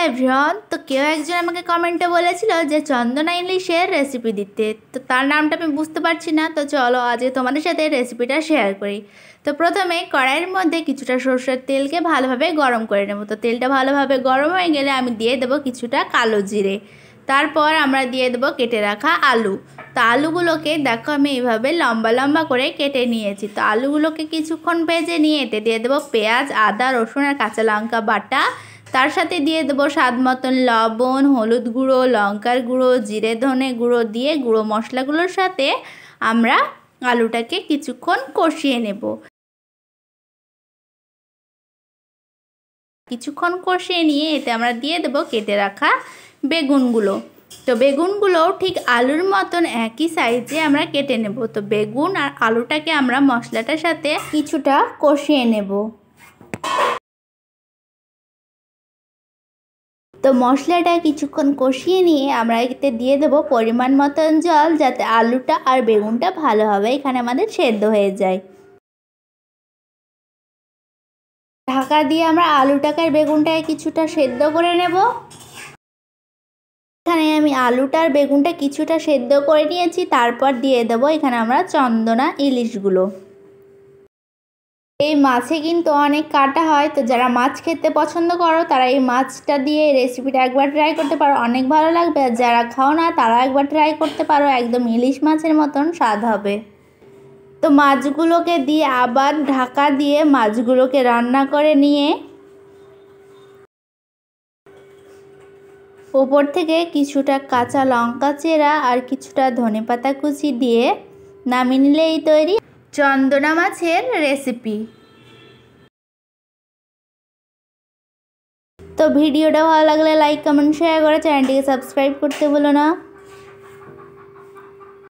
Everyone, তো কেউ একজন আমাকে কমেন্টে বলেছিল যে চন্দনা ইলিশের রেসিপি দিতে। তো তার নামটা আমি বুঝতে পারছি না, তো চলো আজকে তোমাদের সাথে রেসিপিটা শেয়ার করি। তো প্রথমে কড়াইয়ের মধ্যে কিছুটা সরষের তেলকে ভালোভাবে গরম করে নেব। তো তেলটা ভালোভাবে গরম হয়ে গেলে আমি দিয়ে দেবো কিছুটা কালো জিরে। তারপর আমরা দিয়ে দেবো কেটে রাখা আলু। তো আলুগুলোকে দেখো আমি এইভাবে লম্বা লম্বা করে কেটে নিয়েছি। তো আলুগুলোকে কিছুক্ষণ ভেজে নিয়ে এতে দিয়ে দেবো পেঁয়াজ, আদা, রসুন আর কাঁচা লঙ্কা বাটা। তার সাথে দিয়ে দেবো স্বাদ মতন লবণ, হলুদ গুঁড়ো, লঙ্কার গুঁড়ো, জিরে ধনে গুঁড়ো দিয়ে গুঁড়ো মশলাগুলোর সাথে আমরা আলুটাকে কিছুক্ষণ কষিয়ে নেব। কিছুক্ষণ কষিয়ে নিয়ে এতে আমরা দিয়ে দেবো কেটে রাখা বেগুনগুলো। তো বেগুনগুলোও ঠিক আলুর মতন একই সাইজে আমরা কেটে নেব। তো বেগুন আর আলুটাকে আমরা মশলাটার সাথে কিছুটা কষিয়ে নেব। তো মশলাটা কিছুক্ষণ কষিয়ে নিয়ে আমরা এতে দিয়ে দেবো পরিমাণ মতন জল, যাতে আলুটা আর বেগুনটা ভালোভাবে এখানে আমাদের সেদ্ধ হয়ে যায়। ঢাকা দিয়ে আমরা আলুটাকে আর বেগুনটাকে কিছুটা সেদ্ধ করে নেব। এখানে আমি আলুটা আর বেগুনটা কিছুটা সেদ্ধ করে নিয়েছি। তারপর দিয়ে দেবো এখানে আমরা চন্দনা ইলিশগুলো। এই মাছে কিন্তু অনেক কাটা হয়, তো যারা মাছ খেতে পছন্দ করো তারা এই মাছটা দিয়ে এই রেসিপিটা একবার ট্রাই করতে পারো, অনেক ভালো লাগবে। আর যারা খাও না তারা একবার ট্রাই করতে পারো, একদম ইলিশ মাছের মতন স্বাদ হবে। তো মাছগুলোকে দিয়ে আবার ঢাকা দিয়ে মাছগুলোকে রান্না করে নিয়ে ওপর থেকে কিছুটা কাঁচা লঙ্কা চেরা আর কিছুটা ধনেপাতা কুচি দিয়ে নামিয়ে নিলেই তৈরি চন্দনা মাছের রেসিপি। তো ভিডিওটা ভালো লাগলে লাইক, কমেন্ট, শেয়ার করে চ্যানেলটিকে সাবস্ক্রাইব করতে ভুলো না।